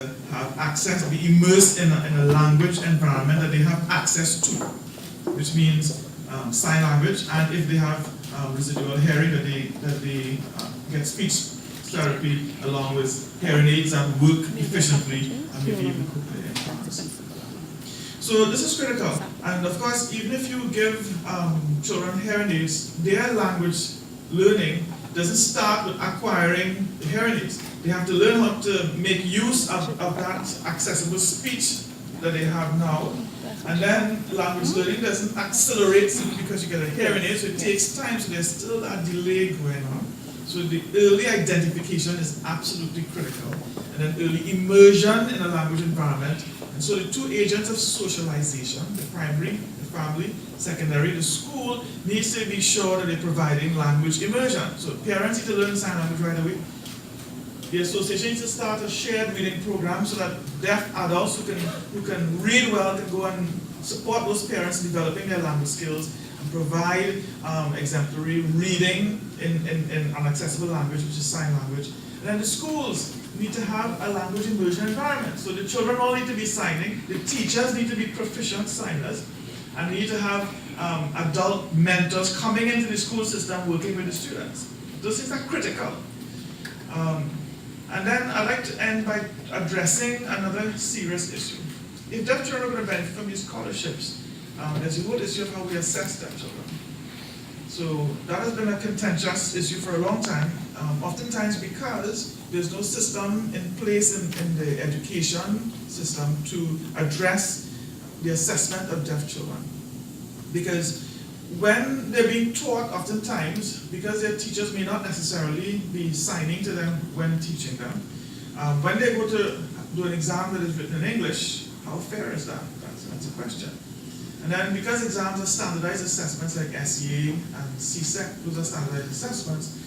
have access, be immersed in a language environment that they have access to, which means sign language, and if they have residual hearing, that they get speech therapy along with hearing aids that work efficiently and maybe even cochlear implants. So this is critical, and of course, even if you give children hearing aids, their language learning doesn't start with acquiring the hearing aids. They have to learn how to make use of that accessible speech that they have now. And then language learning doesn't accelerate simply because you get a hearing aid, so it takes time, so there's still that delay going on. So the early identification is absolutely critical. And then early immersion in a language environment. And so the two agents of socialization, the primary, the family, secondary, the school, needs to be sure that they're providing language immersion. So parents need to learn sign language right away. The association needs to start a shared reading program so that deaf adults who can read well can go and support those parents in developing their language skills and provide exemplary reading in an accessible language, which is sign language. And then the schools need to have a language immersion environment. So the children all need to be signing, the teachers need to be proficient signers, and we need to have adult mentors coming into the school system working with the students. Those things are critical. And then I'd like to end by addressing another serious issue. If deaf children are going to benefit from these scholarships, there's a whole issue of how we assess deaf children. So that has been a contentious issue for a long time, oftentimes because there's no system in place in the education system to address the assessment of deaf children. Because when they're being taught, oftentimes, because their teachers may not necessarily be signing to them when teaching them, when they go to do an exam that is written in English, how fair is that? That's a question. And then because exams are standardized assessments like S.E.A. and C-SEC, those are standardized assessments,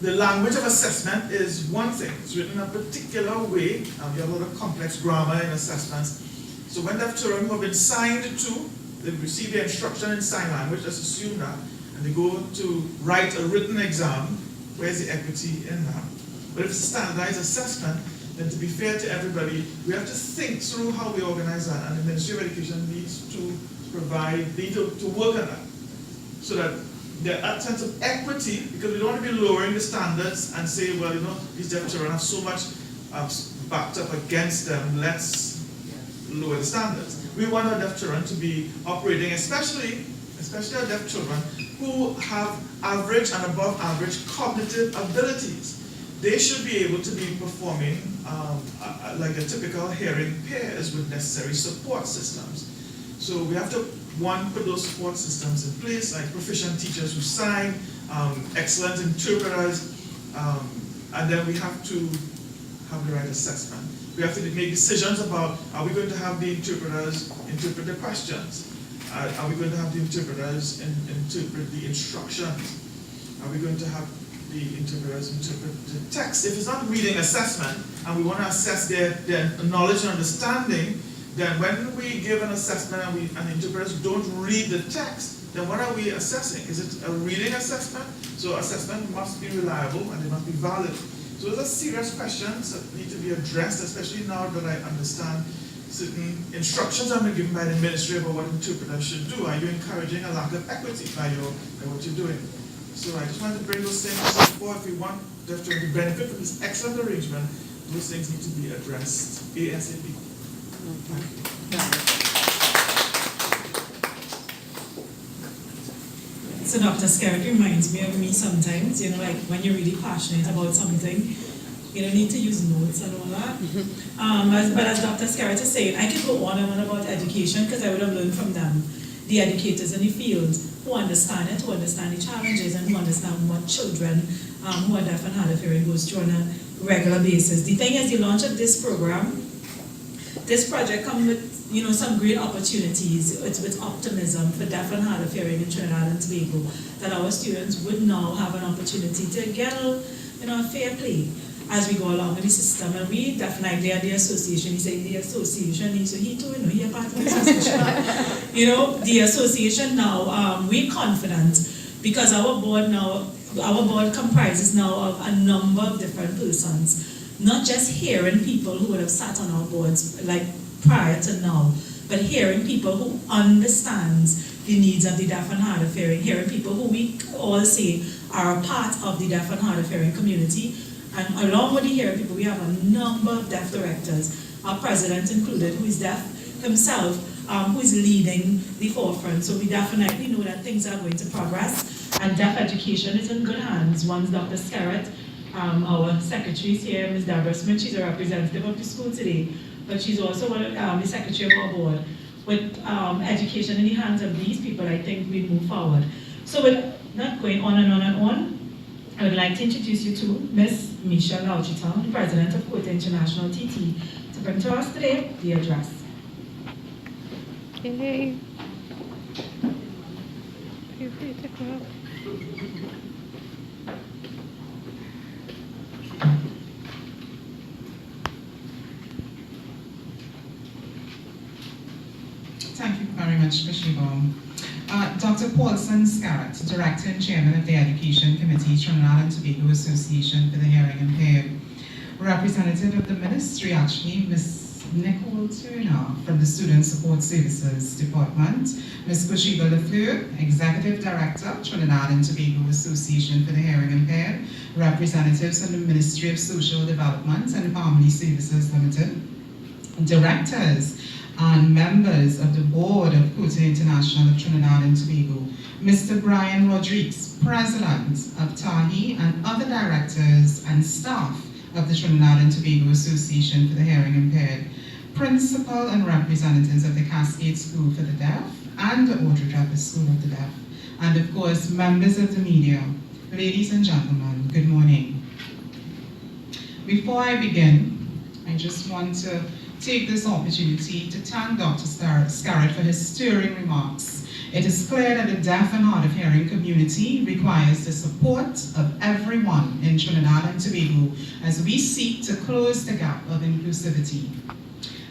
the language of assessment is one thing. It's written in a particular way. You have a lot of complex grammar in assessments. So when deaf children who have been signed to, they receive their instruction in sign language, let's assume that, and they go to write a written exam, where's the equity in that? But if it's a standardized assessment, then to be fair to everybody, we have to think through how we organize that, and the Ministry of Education needs to provide, they need to work on that, so that there's a sense of equity, because we don't want to be lowering the standards and say, well, you know, these deaf children have so much backed up against them, let's lower the standards. We want our deaf children to be operating, especially our deaf children who have average and above average cognitive abilities. They should be able to be performing like a typical hearing pairs with necessary support systems. So we have to, one, put those support systems in place, like proficient teachers who sign, excellent interpreters, and then we have to have the right assessment. We have to make decisions about, are we going to have the interpreters interpret the questions? Are we going to have the interpreters interpret the instructions? Are we going to have the interpreters interpret the text? If it's not reading assessment, and we want to assess their knowledge and understanding, then when we give an assessment and the interpreters don't read the text, then what are we assessing? Is it a reading assessment? So assessment must be reliable and they must be valid. So those are serious questions that need to be addressed, especially now that I understand certain instructions have been given by the ministry about what interpreters should do. Are you encouraging a lack of equity by what you're doing? So I just wanted to bring those things before. If we want deaf children to benefit from this excellent arrangement, those things need to be addressed ASAP. Thank you. So Dr. Skerritt reminds me of me sometimes, you know, like when you're really passionate about something, you don't need to use notes and all that. But as Dr. Skerritt is saying, I could go on and on about education because I would have learned from them, the educators in the field who understand it, who understand the challenges, and who understand what children who are deaf and hard of hearing goes through on a regular basis. The thing is, the launch of this program, this project comes with, you know, some great opportunities. It's with optimism for deaf and hard of hearing in Trinidad and Tobago, that our students would now have an opportunity to get a, you know, fair play as we go along with the system. And we definitely are the association. He said the association, so he too, you know, he a part of the association. You know, the association now, we're confident because our board comprises now of a number of different persons not just hearing people who would have sat on our boards like prior to now, but hearing people who understands the needs of the deaf and hard of hearing, hearing people who we all say are a part of the deaf and hard of hearing community. And along with the hearing people, we have a number of deaf directors, our president included, who is deaf himself, who is leading the forefront. So we definitely know that things are going to progress, and deaf education is in good hands once Dr. Scarrett, our secretary is here, Ms. Deborah Smith, she's a representative of the school today, but she's also the secretary of our board. With education in the hands of these people, I think we move forward. So with not going on and on and on, I would like to introduce you to Ms. Michelle Lauchitown, the president of Quota International TT, to bring to us today the address. Yay. Feel free to clap. Thank you very much, Ms. Shibom. Dr. Paulson Scarrett, Director and Chairman of the Education Committee, Trinidad and Tobago Association for the Hearing Impaired. Representative of the Ministry, actually, Ms. Nicole Turner from the Student Support Services Department, Ms. Kushiba Lafleur, Executive Director, Trinidad and Tobago Association for the Hearing Impaired, representatives from the Ministry of Social Development and Family Services Limited, directors and members of the board of Quota International of Trinidad and Tobago, Mr. Brian Rodriguez, President of TTAHI, and other directors and staff of the Trinidad and Tobago Association for the Hearing Impaired, principal and representatives of the Cascade School for the Deaf and the Audrey Travis School of the Deaf, and of course, members of the media. Ladies and gentlemen, good morning. Before I begin, I just want to take this opportunity to thank Dr. Scarrett for his stirring remarks. It is clear that the deaf and hard of hearing community requires the support of everyone in Trinidad and Tobago as we seek to close the gap of inclusivity.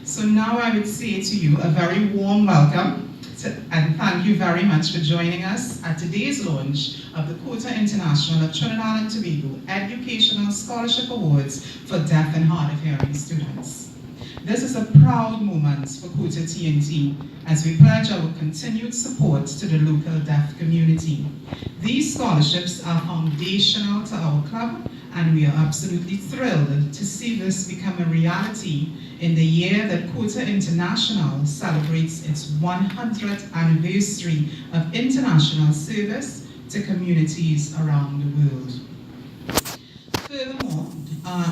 So now I would say to you a very warm welcome and thank you very much for joining us at today's launch of the Quota International of Trinidad and Tobago Educational Scholarship Awards for deaf and hard of hearing students. This is a proud moment for Quota T&T as we pledge our continued support to the local deaf community. These scholarships are foundational to our club, and we are absolutely thrilled to see this become a reality in the year that Quota International celebrates its 100th anniversary of international service to communities around the world. Furthermore,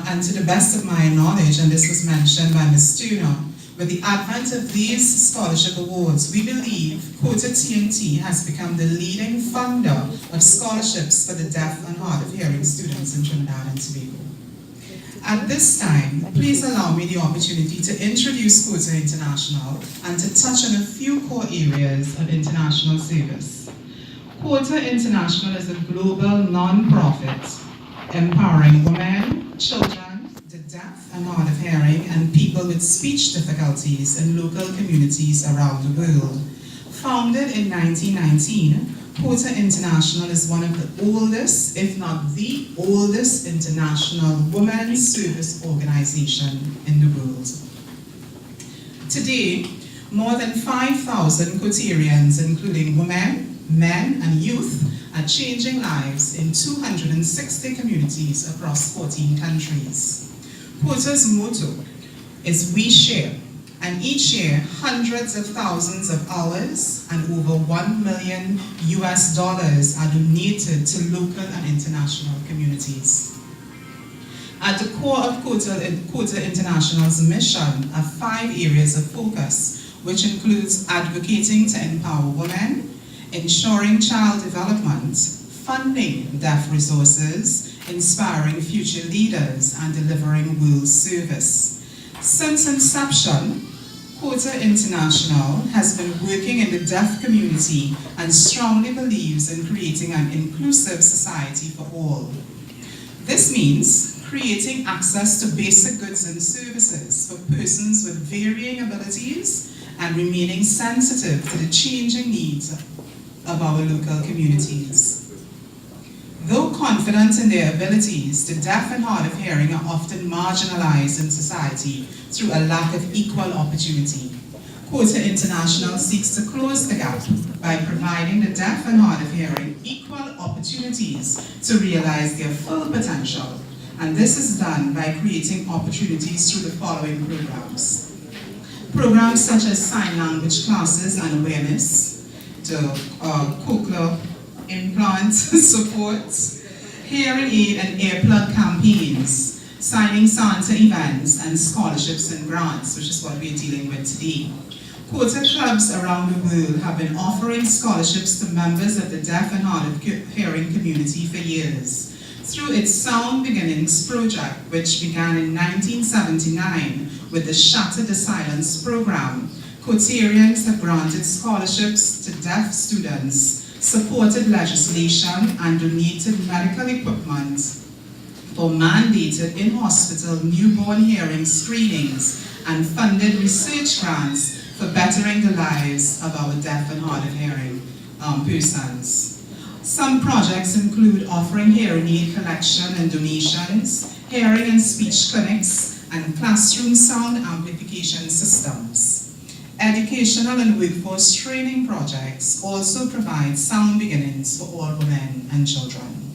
and to the best of my knowledge, and this was mentioned by Ms. Turner, with the advent of these scholarship awards, we believe Quota T&T has become the leading funder of scholarships for the deaf and hard of hearing students in Trinidad and Tobago. At this time, please allow me the opportunity to introduce Quota International and to touch on a few core areas of international service. Quota International is a global non-profit empowering women, children, the deaf and hard of hearing, and people with speech difficulties in local communities around the world. Founded in 1919, Quota International is one of the oldest, if not the oldest, international women's service organization in the world. Today, more than 5,000 Quotarians, including women, men, and youth, are changing lives in 260 communities across 14 countries. Quota's motto is "We Share," and each year hundreds of thousands of hours and over $1 million are donated to local and international communities. At the core of Quota International's mission are 5 areas of focus, which includes advocating to empower women, ensuring child development, funding deaf resources, inspiring future leaders, and delivering world service. Since inception, Quota International has been working in the deaf community and strongly believes in creating an inclusive society for all. This means creating access to basic goods and services for persons with varying abilities and remaining sensitive to the changing needs of our local communities. Though confident in their abilities, the deaf and hard of hearing are often marginalized in society through a lack of equal opportunity. Quota International seeks to close the gap by providing the deaf and hard of hearing equal opportunities to realize their full potential. And this is done by creating opportunities through the following programs. Programs such as sign language classes and awareness, the cochlear implant support, hearing aid and earplug campaigns, signing Santa events, and scholarships and grants, which is what we're dealing with today. Quota clubs around the world have been offering scholarships to members of the deaf and hard of hearing community for years. Through its Sound Beginnings project, which began in 1979 with the Shatter the Silence program, Quotarians have granted scholarships to deaf students, supported legislation, and donated medical equipment for mandated in-hospital newborn hearing screenings and funded research grants for bettering the lives of our deaf and hard of hearing persons. Some projects include offering hearing aid collection and donations, hearing and speech clinics, and classroom sound amplification systems. Educational and workforce training projects also provide sound beginnings for all women and children.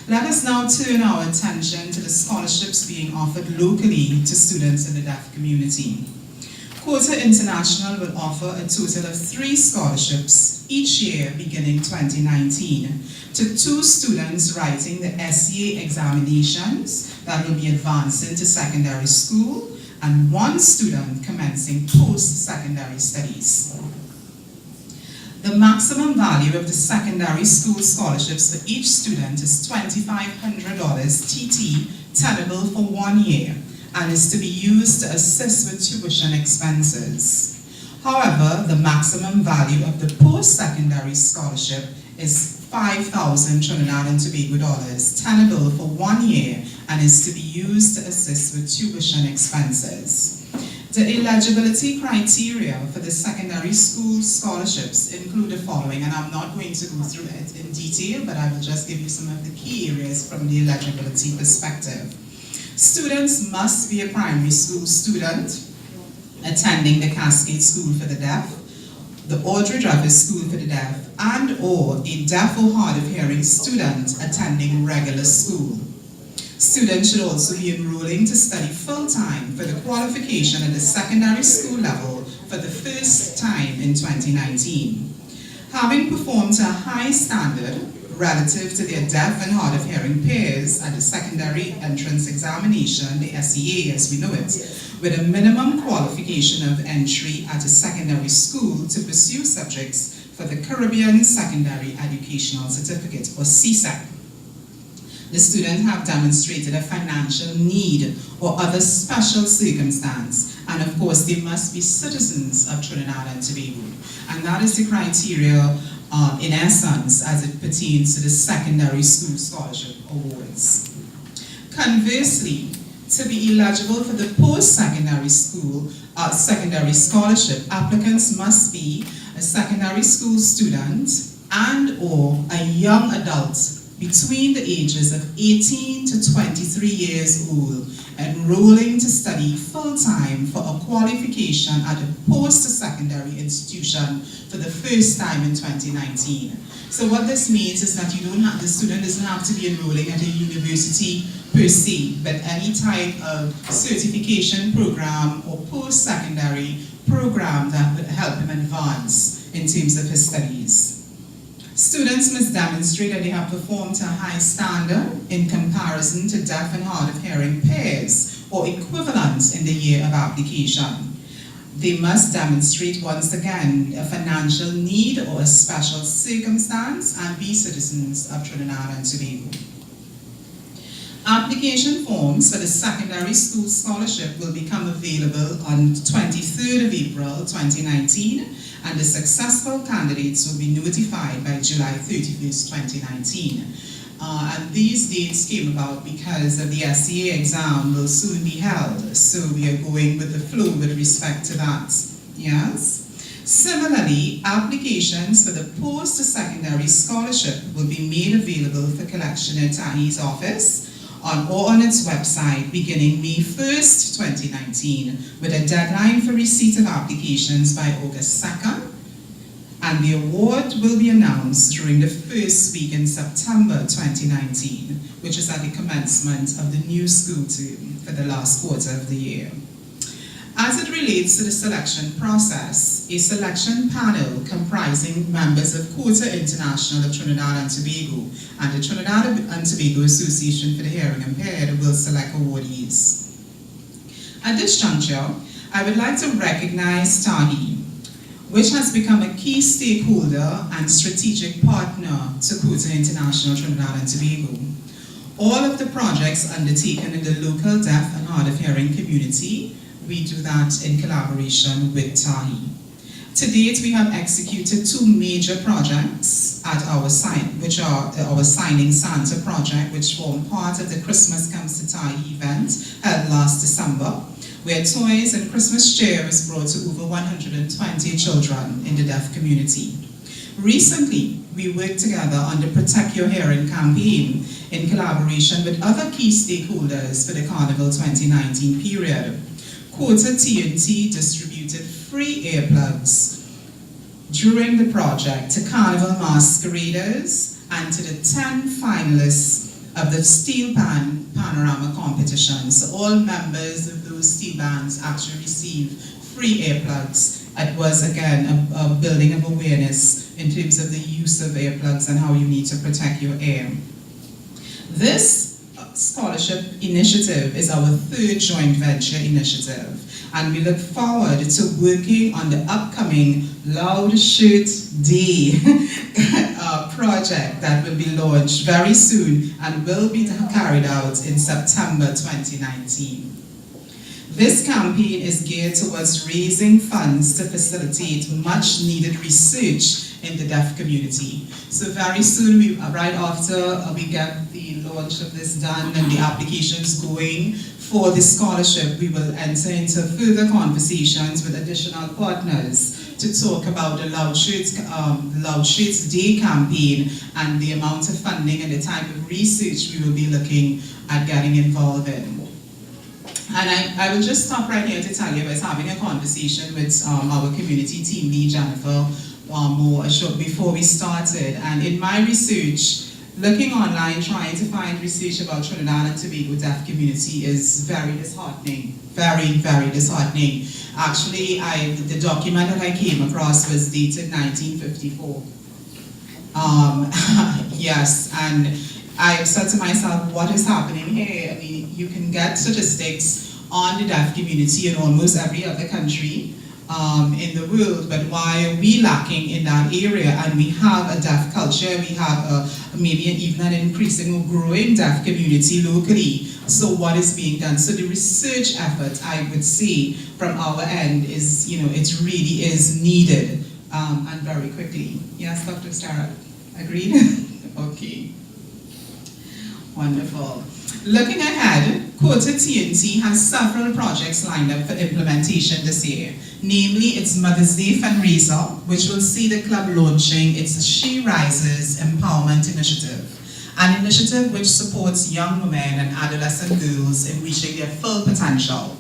Let us now turn our attention to the scholarships being offered locally to students in the deaf community. Quota International will offer a total of 3 scholarships each year beginning 2019 to 2 students writing the S.E.A. examinations that will be advancing to secondary school and 1 student commencing post-secondary studies. The maximum value of the secondary school scholarships for each student is $2,500 TT, tenable for 1 year, and is to be used to assist with tuition expenses. However, the maximum value of the post-secondary scholarship is 5,000 Trinidad and Tobago dollars, tenable for 1 year, and is to be used to assist with tuition expenses. The eligibility criteria for the secondary school scholarships include the following, and I'm not going to go through it in detail, but I will just give you some of the key areas from the eligibility perspective. Students must be a primary school student attending the Cascade School for the Deaf, the Audrey Travis School for the Deaf, and or a deaf or hard of hearing student attending regular school. Students should also be enrolling to study full-time for the qualification at the secondary school level for the first time in 2019. Having performed to a high standard relative to their deaf and hard of hearing peers at the secondary entrance examination, the S.E.A. as we know it, with a minimum qualification of entry at a secondary school to pursue subjects for the Caribbean Secondary Educational Certificate, or CSEC. The students have demonstrated a financial need or other special circumstance, and of course they must be citizens of Trinidad and Tobago. And that is the criteria in essence as it pertains to the secondary school scholarship awards. Conversely, to be eligible for the post-secondary school secondary scholarship, applicants must be a secondary school student and or a young adult between the ages of 18 to 23 years old, enrolling to study full-time for a qualification at a post-secondary institution for the first time in 2019. So what this means is that the student doesn't have to be enrolling at a university per se, but any type of certification program or post-secondary program that would help him advance in terms of his studies. Students must demonstrate that they have performed to a high standard in comparison to deaf and hard of hearing peers or equivalents in the year of application. They must demonstrate, once again, a financial need or a special circumstance and be citizens of Trinidad and Tobago. Application forms for the secondary school scholarship will become available on 23rd of April 2019, and the successful candidates will be notified by July 31st, 2019. And these dates came about because of the S.E.A. exam will soon be held, so we are going with the flow with respect to that. Yes? Similarly, applications for the post-secondary scholarship will be made available for collection at TTAHI's office or on its website beginning May 1st, 2019, with a deadline for receipt of applications by August 2nd, and the award will be announced during the first week in September 2019, which is at the commencement of the new school term for the last quarter of the year. As it relates to the selection process, a selection panel comprising members of Quota International of Trinidad and Tobago and the Trinidad and Tobago Association for the Hearing Impaired will select awardees. At this juncture, I would like to recognize TTAHI, which has become a key stakeholder and strategic partner to Quota International Trinidad and Tobago. All of the projects undertaken in the local deaf and hard of hearing community, we do that in collaboration with TTAHI. To date, we have executed 2 major projects at our site, which are our Signing Santa project, which form part of the Christmas Comes to TTAHI event held last December, where toys and Christmas cheer was brought to over 120 children in the deaf community. Recently, we worked together on the Protect Your Hearing campaign in collaboration with other key stakeholders for the Carnival 2019 period. Quota T&T distributed free earplugs during the project to Carnival masqueraders and to the 10 finalists of the steel band panorama competition. So all members of those steel bands actually received free earplugs. It was again a building of awareness in terms of the use of earplugs and how you need to protect your ear. This scholarship initiative is our 3rd joint venture initiative, and we look forward to working on the upcoming Loud Shirt Day project that will be launched very soon and will be carried out in September 2019. This campaign is geared towards raising funds to facilitate much needed research in the deaf community. So very soon, right after we get the launch of this done and the applications going for the scholarship, we will enter into further conversations with additional partners to talk about the Loud Shirts Day campaign and the amount of funding and the type of research we will be looking at getting involved in. And I will just stop right here to tell you I was having a conversation with our community team lead, Jennifer, before we started. And in my research, looking online, trying to find research about Trinidad and Tobago deaf community is very disheartening. Very, very disheartening. Actually, the document that I came across was dated 1954. Yes, and I said to myself, what is happening here? I mean, you can get statistics on the deaf community in almost every other country in the world, but why are we lacking in that area? And we have a deaf culture, we have maybe even an increasing or growing deaf community locally. So what is being done? So the research effort, I would say, from our end is, it really is needed, and very quickly. Yes, Dr. Starrett, agreed? Okay. Wonderful. Looking ahead, Quota T&T has several projects lined up for implementation this year, namely its Mother's Day fundraiser, which will see the club launching its She Rises Empowerment Initiative, an initiative which supports young women and adolescent girls in reaching their full potential.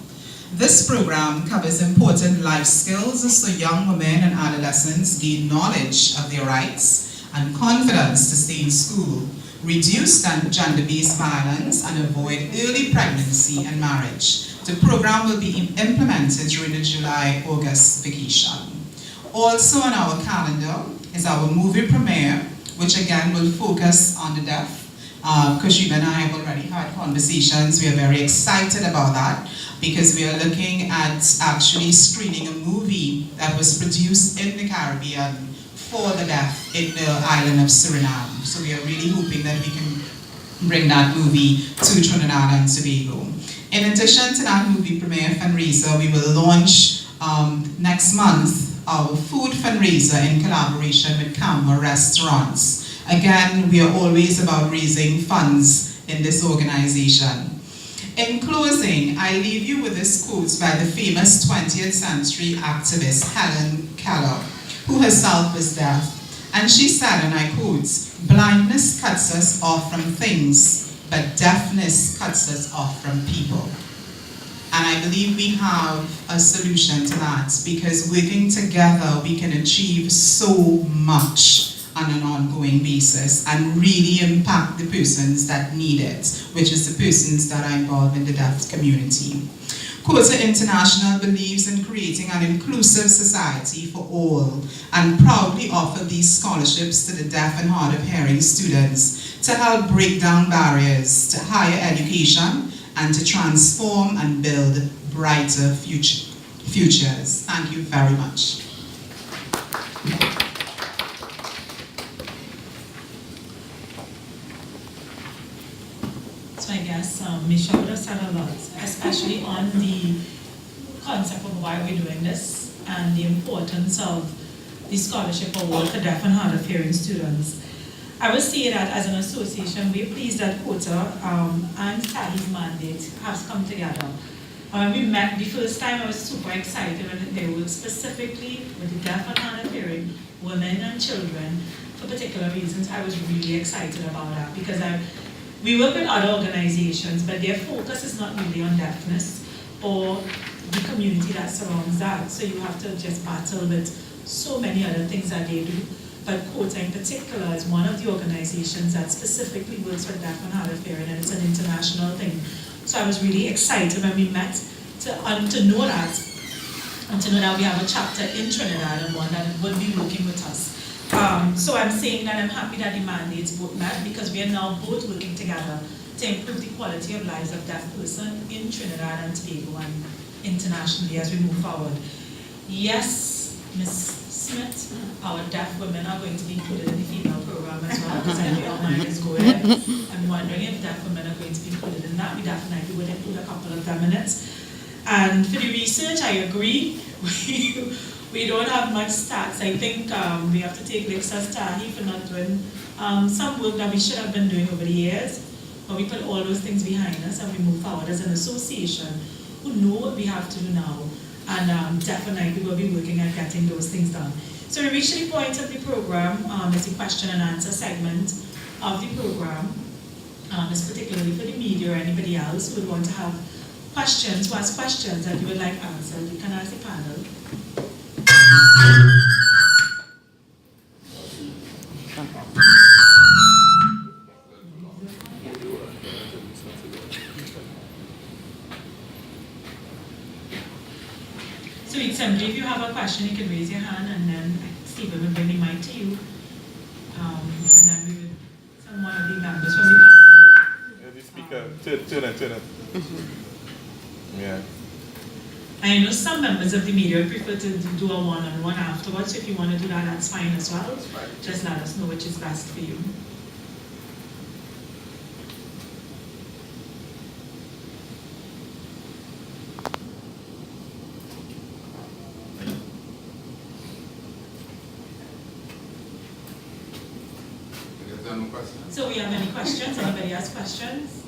This program covers important life skills so young women and adolescents gain knowledge of their rights and confidence to stay in school, reduce gender-based violence, and avoid early pregnancy and marriage. The program will be implemented during the July-August vacation. Also on our calendar is our movie premiere, which again will focus on the deaf. Kushib and I have already had conversations. We are very excited about that because we are looking at actually screening a movie that was produced in the Caribbean for the deaf in the island of Suriname. So we are really hoping that we can bring that movie to Trinidad and Tobago. In addition to that movie premiere fundraiser, we will launch next month our food fundraiser in collaboration with Camera Restaurants. Again, we are always about raising funds in this organization. In closing, I leave you with this quote by the famous 20th century activist Helen Keller, who herself was deaf. And she said, and I quote, "Blindness cuts us off from things, but deafness cuts us off from people." And I believe we have a solution to that, because working together we can achieve so much on an ongoing basis and really impact the persons that need it, which is the persons that are involved in the deaf community. Quota International believes in creating an inclusive society for all and proudly offer these scholarships to the deaf and hard of hearing students to help break down barriers to higher education and to transform and build brighter futures. Thank you very much. So I guess Michelle would have said a lot, especially on the concept of why we're doing this and the importance of the scholarship award for deaf and hard of hearing students. I would say that as an association, we're pleased that Quota and TTAHI's mandate has come together. When we met the first time, I was super excited when they were specifically with the deaf and hard of hearing, women and children, for particular reasons. I was really excited about that because we work with other organizations, but their focus is not really on deafness or the community that surrounds that. So you have to just battle with so many other things that they do. But Quota in particular is one of the organizations that specifically works with deaf and hard of hearing, and it's an international thing. So I was really excited when we met to know that we have a chapter in Trinidad and one that would be working with us. So I'm saying that I'm happy that the mandates both met, because we are now both working together to improve the quality of lives of deaf persons in Trinidad and Tobago and internationally as we move forward. Yes, Ms. Smith, our deaf women are going to be included in the female program as well, because I know your mind is going. I'm wondering if deaf women are going to be included in that. We definitely would include a couple of them in it. And for the research, I agree. We don't have much stats. I think we have to take licks as TTAHI for not doing some work that we should have been doing over the years. But we put all those things behind us and we move forward as an association who know what we have to do now. And definitely we'll be working at getting those things done. So we reached the point of the program, it's a question and answer segment of the program. It's particularly for the media or anybody else who would want to have questions, who has questions that you would like answered. You can ask the panel. So it's simply, if you have a question, you can raise your hand, and then Stephen will bring the mic to you. And then we will, one of the members from the panel. Yeah, the speaker, turn it. Yeah. I know some members of the media prefer to do a one-on-one afterwards, so if you want to do that, that's fine as well. Just let us know which is best for you. So we have any questions? Anybody has questions?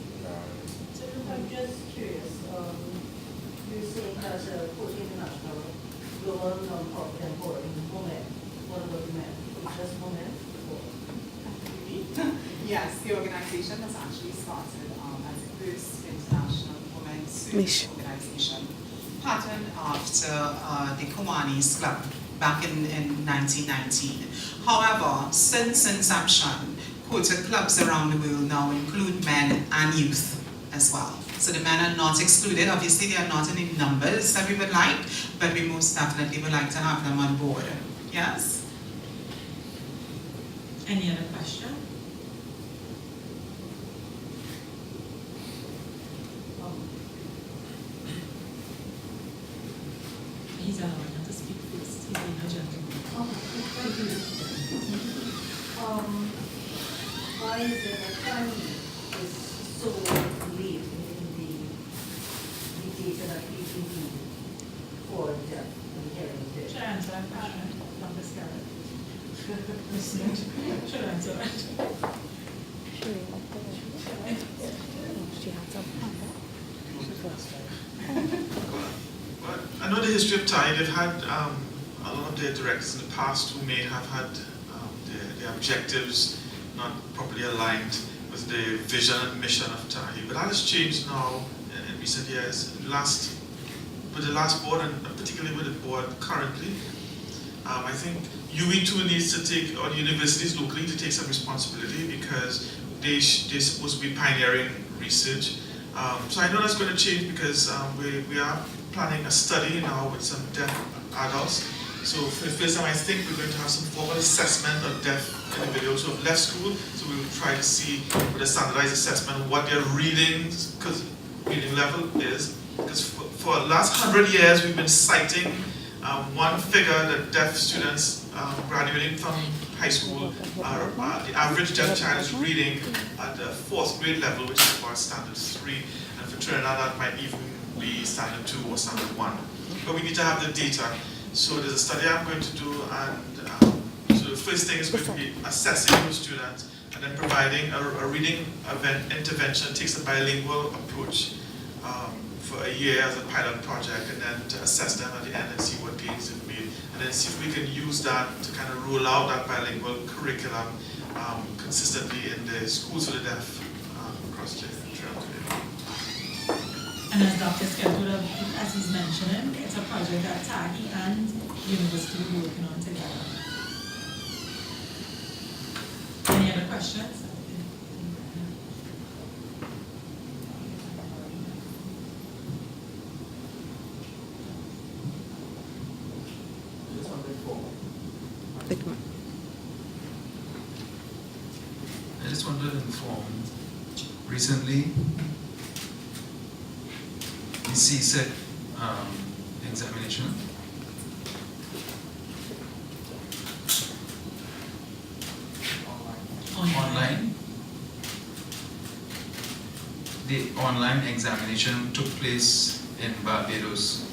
So I'm just curious. You're saying as a Quota International global non-profit employee women, what about men? Just women? Yes, the organization was actually started as the first international women's service organization, patterned after the Kiwanis Club back in 1919. However, since inception, Quota clubs around the world now include men and youth as well. So the men are not excluded. Obviously, they are not in the numbers that we would like, but we most definitely would like to have them on board. Yes? Any other question? He's allowed not to speak first. He's being a gentleman. Why is it that family is so late in the data that we need for deaf and hearing impaired? Should I answer that question? Dr. Scarlett. Should I answer that? She has a know the history of TTAHI. They've had a lot of their directors in the past who may have had their objectives not properly aligned with the vision and mission of TTAHI. But that has changed now in recent years. With the last board, and particularly with the board currently, I think UE2 needs to take, or the universities locally, to take some responsibility, because they're supposed to be pioneering research. So I know that's going to change, because we are planning a study now with some deaf adults. So for the first time, I think we're going to have some formal assessment of deaf individuals who have left school. So we will try to see with a standardized assessment what their reading level is. Because for the last 100 years, we've been citing one figure that deaf students graduating from high school, the average deaf child is reading at the 4th grade level, which is about standard 3, and for Trinidad that might even be standard 2 or standard 1. But we need to have the data. So there's a study I'm going to do, and so the first thing is going to be assessing those students, and then providing a reading intervention that takes a bilingual approach for a year as a pilot project, and then to assess them at the end and see what gains they've made, and then see if we can use that to kind of roll out that bilingual curriculum consistently in the schools for the deaf across Trinidad. And as Dr. Scott, as he's mentioning, it's a project that TTAHI and university are working on together. Any other questions? I just wanted to inform, recently, the S.E.A examination online. The online examination took place in Barbados.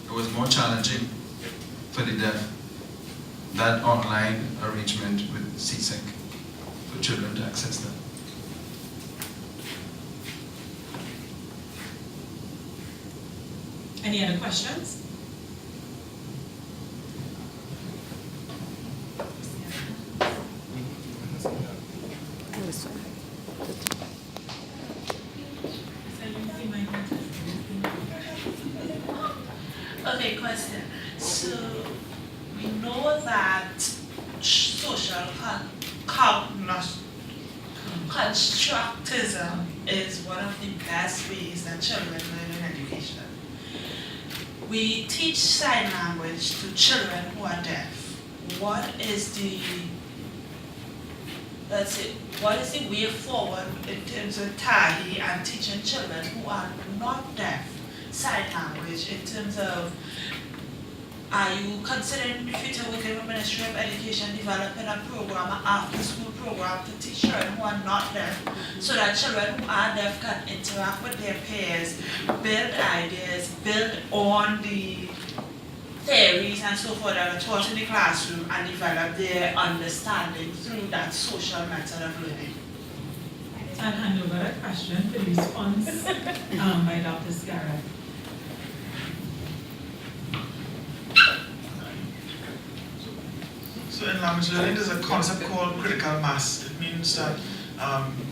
It was more challenging for the deaf, that online arrangement with S.E.A for children to access that. Any other questions? Okay, question. So we know that social constructism is one of the best ways that children learn in education. We teach sign language to children who are deaf. What is the way forward in terms of TTAHI and teaching children who are not deaf sign language, in terms of, are you considering in the future working with Ministry of Education developing a program, an after school program to teach children who are not deaf, so that children who are deaf can interact with their peers, build ideas, build on the theories and so forth that are taught in the classroom, and develop their understanding through that social method of learning? I'll hand over that question for the response by Dr. Scarrett. So in language learning, there's a concept called critical mass. It means that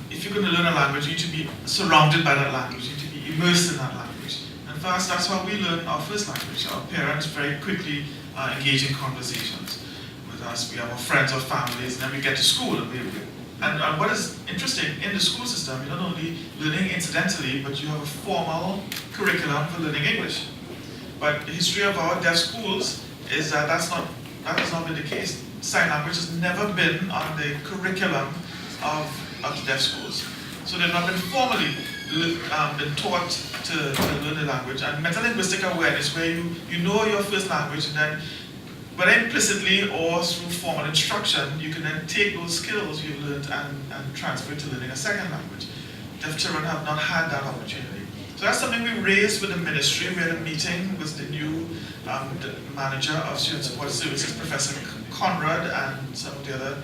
if you're going to learn a language, you need to be surrounded by that language. You need to be immersed in that language. And for us, that's how we learn our first language. Our parents very quickly engage in conversations with us. We have our friends or families, and then we get to school. And what is interesting, in the school system, you're not only learning incidentally, but you have a formal curriculum for learning English. But the history of our deaf schools is that that has not been the case. Sign language has never been on the curriculum of the deaf schools. So they've not been formally been taught to learn the language. And metalinguistic awareness, where you know your first language, and then whether implicitly or through formal instruction, you can then take those skills you've learned and transfer it to learning a second language. Deaf children have not had that opportunity. So that's something we raised with the ministry. We had a meeting with the new the manager of Student Support Services, Professor Conrad, and some of the other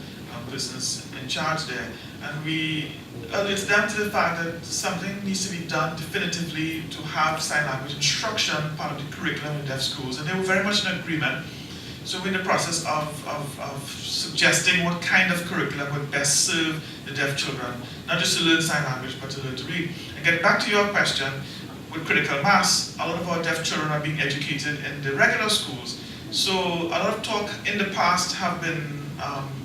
persons in charge there, and we alerted them to the fact that something needs to be done definitively to have sign language instruction part of the curriculum in deaf schools, and they were very much in agreement. So we're in the process of suggesting what kind of curriculum would best serve the deaf children, not just to learn sign language, but to learn to read. And get back to your question, with critical mass, a lot of our deaf children are being educated in the regular schools. So a lot of talk in the past have been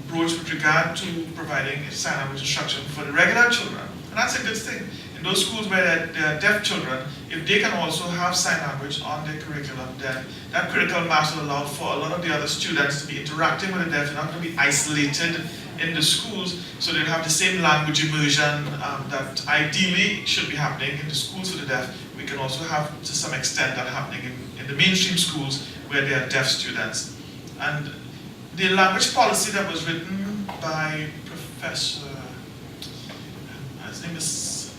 broached with regard to providing sign language instruction for the regular children. And that's a good thing. In those schools where there are deaf children, if they can also have sign language on their curriculum, then that critical mass will allow for a lot of the other students to be interacting with the deaf. They're not going to be isolated in the schools, so they'll have the same language immersion that ideally should be happening in the schools for the deaf. We can also have, to some extent, that happening in the mainstream schools where there are deaf students. And the language policy that was written by Professor, his name is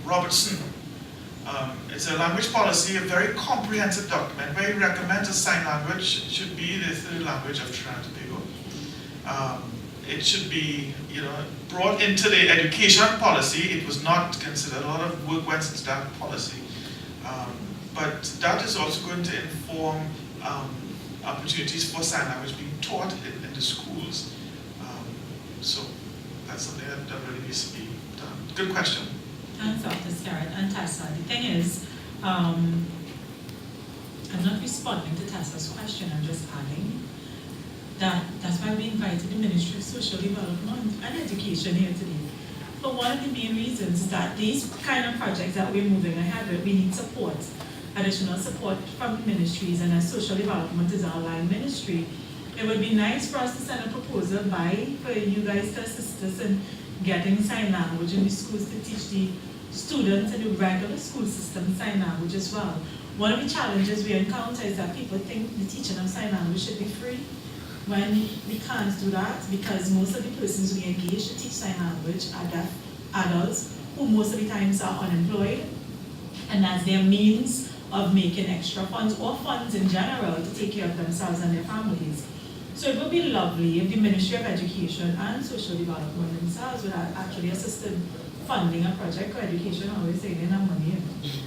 Robertson. It's a language policy, a very comprehensive document where he recommends that sign language should be the third language of Trinidad and Tobago. It should be, brought into the education policy. It was not considered. A lot of work went into that policy. But that is also going to inform opportunities for sign language being taught in the schools. So that's something that really needs to be done. Good question. Thanks, Dr. Scarrett and Tessa. The thing is, I'm not responding to Tessa's question, I'm just adding that's why we invited the Ministry of Social Development and Education here today. But one of the main reasons is that these kind of projects that we're moving ahead with, we need support, additional support from the ministries, and as social development is our line ministry, it would be nice for us to send a proposal for you guys to assist us in getting sign language in the schools to teach the students in the regular school system sign language as well. One of the challenges we encounter is that people think the teaching of sign language should be free, when we can't do that, because most of the persons we engage to teach sign language are deaf adults who most of the times are unemployed, and that's their means of making extra funds or funds in general to take care of themselves and their families. So it would be lovely if the Ministry of Education and Social Development themselves would actually assist in funding a project for education. I always say they have money in it.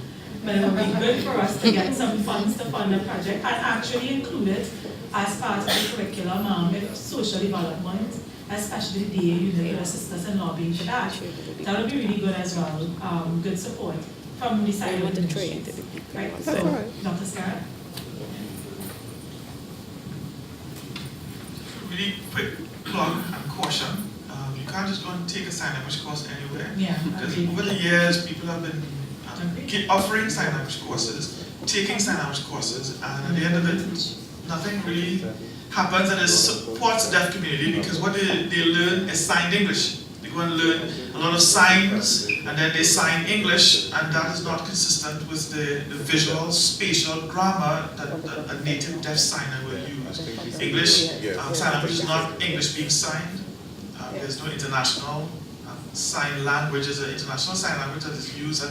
But it would be good for us to get some funds to fund a project and actually include it as part of the curriculum with social development, especially the DA unit, would assist us in lobbying for that. That would be really good as well. Good support from the side of the ministry. Right? So, Dr. Scarrett? Really quick plug and caution. You can't just go and take a sign language course anywhere. Yeah, Because okay. over the years, people have been offering sign language courses, taking sign language courses, and at the end of it, nothing really happens, and it supports the deaf community because what they learn is signed English. They go and learn a lot of signs, and then they sign English, and that is not consistent with the visual, spatial grammar that a native deaf signer will use. English, sign language is not English being signed. There's no international sign language. It's an international sign language that is used